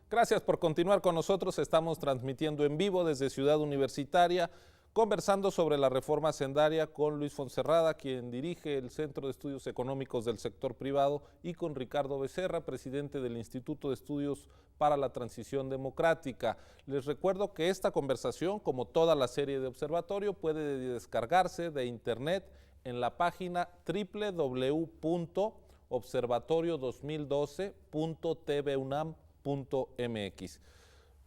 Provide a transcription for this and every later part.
Gracias por continuar con nosotros. Estamos transmitiendo en vivo desde Ciudad Universitaria, conversando sobre la reforma hacendaria con Luis Fonserrada, quien dirige el Centro de Estudios Económicos del Sector Privado, y con Ricardo Becerra, presidente del Instituto de Estudios para la Transición Democrática. Les recuerdo que esta conversación, como toda la serie de Observatorio, puede descargarse de internet en la página www.observatorio2012.tvunam.mx.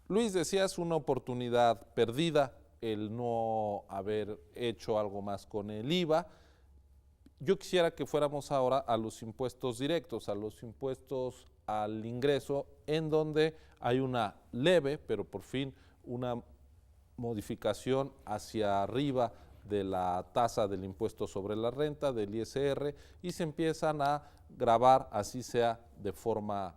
Luis, decías una oportunidad perdida el no haber hecho algo más con el IVA. Yo quisiera que fuéramos ahora a los impuestos directos, a los impuestos al ingreso, en donde hay una leve, pero por fin una modificación hacia arriba de la tasa del impuesto sobre la renta, del ISR, y se empiezan a gravar, así sea de forma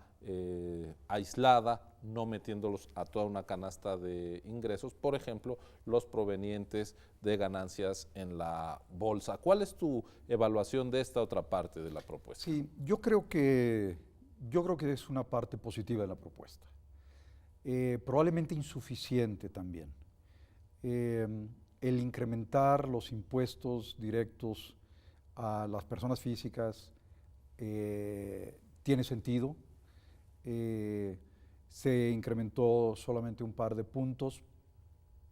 aislada, no metiéndolos a toda una canasta de ingresos, por ejemplo, los provenientes de ganancias en la bolsa. ¿Cuál es tu evaluación de esta otra parte de la propuesta? Sí, yo creo que es una parte positiva de la propuesta, probablemente insuficiente también. El incrementar los impuestos directos a las personas físicas tiene sentido. Se incrementó solamente un par de puntos,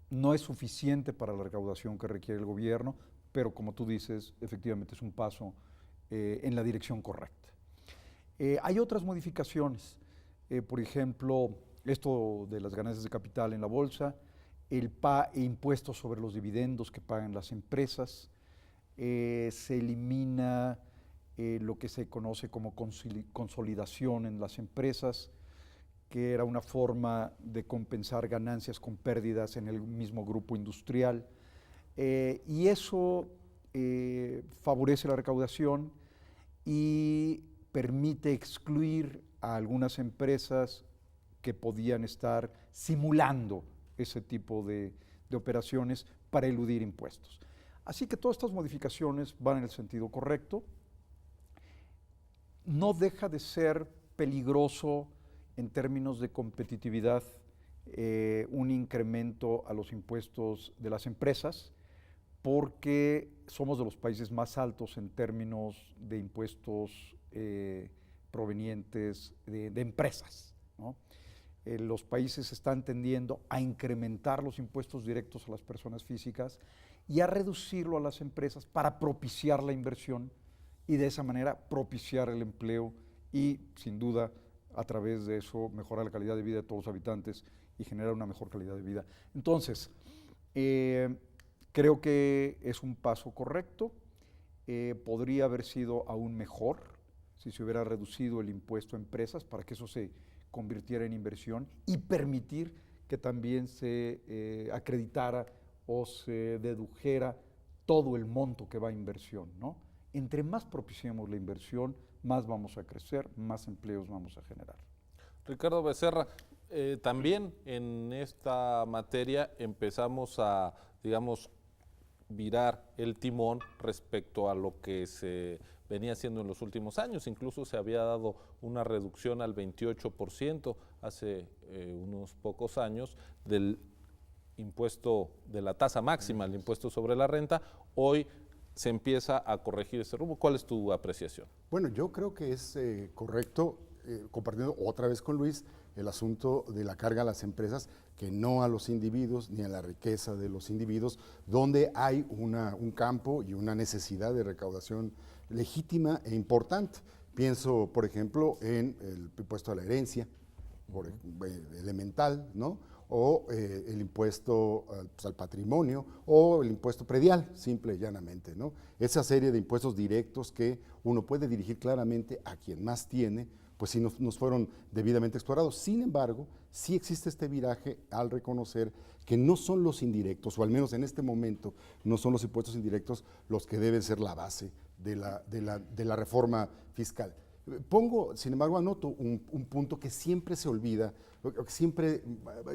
no es suficiente para la recaudación que requiere el gobierno, pero como tú dices, efectivamente es un paso en la dirección correcta. Hay otras modificaciones, por ejemplo, esto de las ganancias de capital en la bolsa, el impuesto sobre los dividendos que pagan las empresas, se elimina lo que se conoce como consolidación en las empresas, que era una forma de compensar ganancias con pérdidas en el mismo grupo industrial, y eso favorece la recaudación y permite excluir a algunas empresas que podían estar simulando ese tipo de operaciones para eludir impuestos. Así que todas estas modificaciones van en el sentido correcto. No deja de ser peligroso en términos de competitividad un incremento a los impuestos de las empresas, porque somos de los países más altos en términos de impuestos provenientes de empresas, ¿no? Los países están tendiendo a incrementar los impuestos directos a las personas físicas y a reducirlo a las empresas para propiciar la inversión y de esa manera propiciar el empleo y, sin duda, a través de eso mejorar la calidad de vida de todos los habitantes y generar una mejor calidad de vida. Entonces, creo que es un paso correcto. Podría haber sido aún mejor si se hubiera reducido el impuesto a empresas para que eso se convirtiera en inversión y permitir que también se acreditara o se dedujera todo el monto que va a inversión, ¿no? Entre más propiciemos la inversión, más vamos a crecer, más empleos vamos a generar. Ricardo Becerra, también en esta materia empezamos a, digamos, virar el timón respecto a lo que se venía haciendo en los últimos años. Incluso se había dado una reducción al 28% hace unos pocos años del impuesto, de la tasa máxima, el impuesto sobre la renta. Hoy se empieza a corregir ese rumbo. ¿Cuál es tu apreciación? Bueno, yo creo que es correcto, compartiendo otra vez con Luis, el asunto de la carga a las empresas, que no a los individuos ni a la riqueza de los individuos, donde hay un campo y una necesidad de recaudación legítima e importante. Pienso, por ejemplo, en el impuesto a la herencia, elemental, ¿no? O el impuesto pues, al patrimonio, o el impuesto predial, simple y llanamente, ¿no? Esa serie de impuestos directos que uno puede dirigir claramente a quien más tiene, pues sí nos fueron debidamente explorados. Sin embargo, sí existe este viraje al reconocer que no son los indirectos, o al menos en este momento, no son los impuestos indirectos los que deben ser la base de la reforma fiscal. Pongo, sin embargo, anoto un punto que siempre se olvida, siempre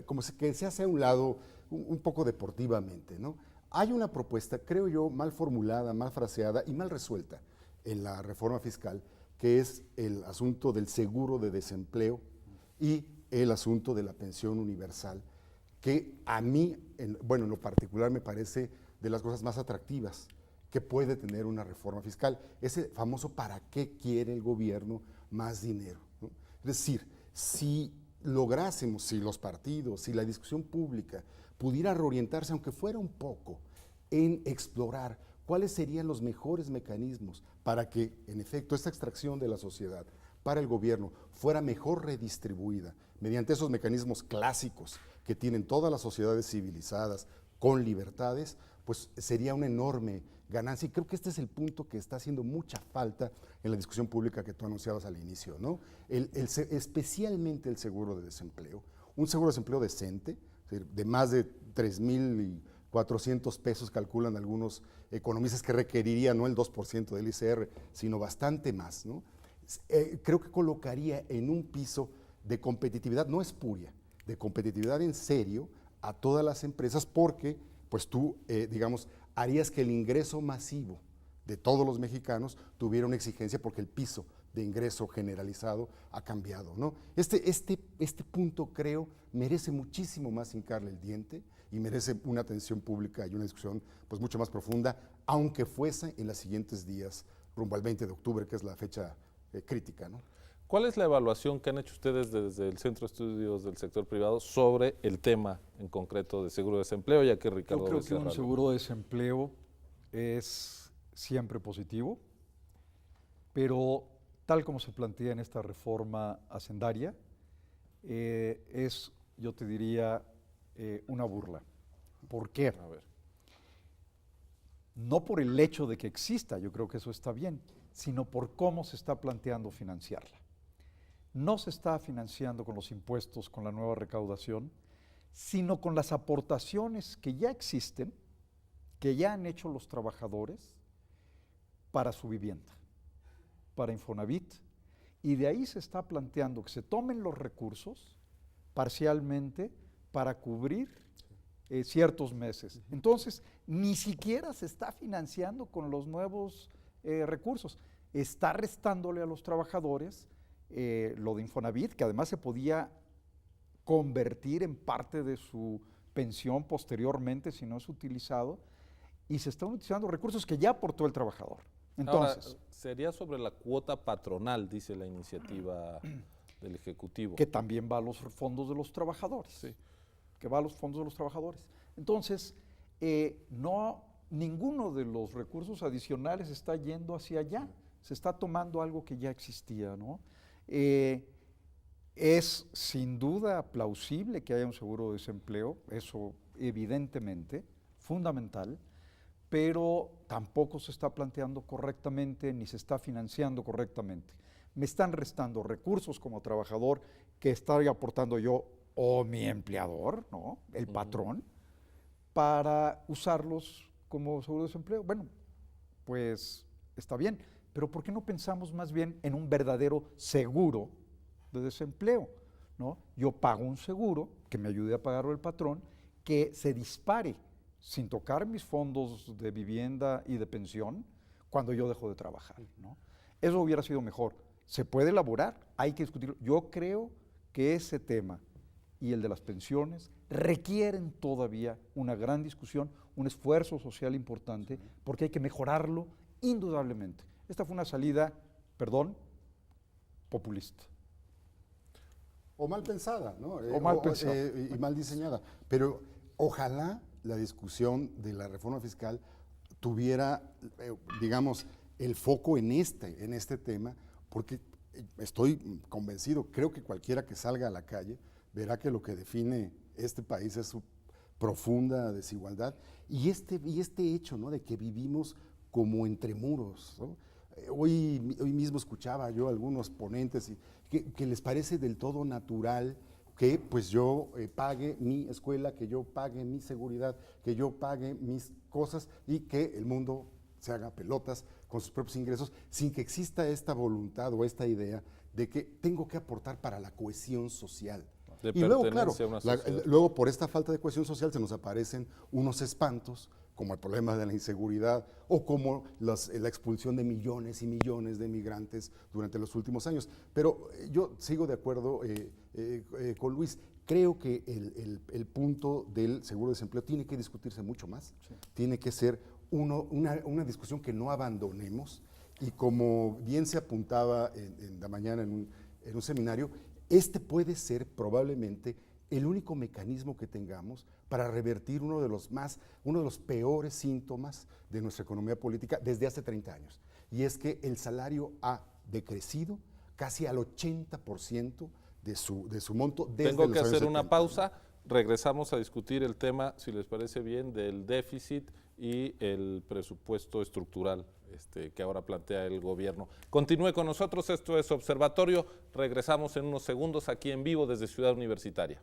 como que se hace a un lado un poco deportivamente, ¿no? Hay una propuesta, creo yo, mal formulada, mal fraseada y mal resuelta en la reforma fiscal, que es el asunto del seguro de desempleo y el asunto de la pensión universal, que a mí, en lo particular, me parece de las cosas más atractivas que puede tener una reforma fiscal. Ese famoso ¿para qué quiere el gobierno más dinero? ¿No? Es decir, si lográsemos, si los partidos, si la discusión pública pudiera reorientarse, aunque fuera un poco, en explorar cuáles serían los mejores mecanismos para que, en efecto, esta extracción de la sociedad para el gobierno fuera mejor redistribuida mediante esos mecanismos clásicos que tienen todas las sociedades civilizadas con libertades, pues sería una enorme ganancia. Y creo que este es el punto que está haciendo mucha falta en la discusión pública que tú anunciabas al inicio, ¿no? Especialmente el seguro de desempleo, un seguro de desempleo decente, de más de 3,400 pesos, calculan algunos economistas, que requeriría no el 2% del ICR, sino bastante más, ¿no? Creo que colocaría en un piso de competitividad, no espuria, de competitividad en serio a todas las empresas, porque pues tú, digamos, harías que el ingreso masivo de todos los mexicanos tuviera una exigencia, porque el piso de ingreso generalizado ha cambiado, ¿no? Este punto, creo, merece muchísimo más hincarle el diente y merece una atención pública y una discusión pues mucho más profunda, aunque fuese en los siguientes días, rumbo al 20 de octubre, que es la fecha crítica, ¿no? ¿Cuál es la evaluación que han hecho ustedes desde el Centro de Estudios del Sector Privado sobre el tema en concreto de seguro de desempleo, ya que Ricardo Yo creo que un Becerra seguro de desempleo es siempre positivo, pero tal como se plantea en esta reforma hacendaria, es, yo te diría, una burla. ¿Por qué? A ver. No por el hecho de que exista, yo creo que eso está bien, sino por cómo se está planteando financiarla. No se está financiando con los impuestos, con la nueva recaudación, sino con las aportaciones que ya existen, que ya han hecho los trabajadores para su vivienda, para Infonavit, y de ahí se está planteando que se tomen los recursos parcialmente para cubrir ciertos meses. Entonces, ni siquiera se está financiando con los nuevos recursos, está restándole a los trabajadores lo de Infonavit, que además se podía convertir en parte de su pensión posteriormente si no es utilizado, y se están utilizando recursos que ya aportó el trabajador. Entonces, ahora, sería sobre la cuota patronal, dice la iniciativa del Ejecutivo. que también va a los fondos de los trabajadores. Sí. Que va a los fondos de los trabajadores. Entonces, ninguno de los recursos adicionales está yendo hacia allá. Se está tomando algo que ya existía, ¿no? Es sin duda plausible que haya un seguro de desempleo, eso evidentemente, fundamental, pero tampoco se está planteando correctamente ni se está financiando correctamente. Me están restando recursos como trabajador que estoy aportando yo o mi empleador, ¿no? El patrón, para usarlos como seguro de desempleo. Bueno, pues está bien, pero ¿por qué no pensamos más bien en un verdadero seguro de desempleo, ¿no? Yo pago un seguro que me ayude a pagarlo el patrón, que se dispare sin tocar mis fondos de vivienda y de pensión cuando yo dejo de trabajar, ¿no? Eso hubiera sido mejor. Se puede elaborar, hay que discutirlo. Yo creo que ese tema y el de las pensiones requieren todavía una gran discusión, un esfuerzo social importante, porque hay que mejorarlo indudablemente. Esta fue una salida, perdón, populista. O mal pensada, ¿no? O mal pensada. Y mal diseñada. Pero ojalá la discusión de la reforma fiscal tuviera, digamos, el foco en este tema, porque estoy convencido, creo que cualquiera que salga a la calle verá que lo que define este país es su profunda desigualdad y este hecho, ¿no?, de que vivimos como entre muros, ¿no? Hoy mismo escuchaba yo a algunos ponentes que les parece del todo natural que pues yo pague mi escuela, que yo pague mi seguridad, que yo pague mis cosas y que el mundo se haga pelotas con sus propios ingresos sin que exista esta voluntad o esta idea de que tengo que aportar para la cohesión social. Y luego, claro, luego por esta falta de cohesión social se nos aparecen unos espantos, como el problema de la inseguridad o como la expulsión de millones y millones de migrantes durante los últimos años. Pero yo sigo de acuerdo con Luis. Creo que el punto del seguro de desempleo tiene que discutirse mucho más, tiene que ser una discusión que no abandonemos, y como bien se apuntaba en la mañana en un seminario, este puede ser probablemente el único mecanismo que tengamos para revertir uno de los peores síntomas de nuestra economía política desde hace 30 años, y es que el salario ha decrecido casi al 80% de su monto desde Tengo los que años hacer una 70. pausa, regresamos a discutir el tema, si les parece bien, del déficit y el presupuesto estructural que ahora plantea el gobierno. Continúe con nosotros, esto es Observatorio, regresamos en unos segundos aquí en vivo desde Ciudad Universitaria.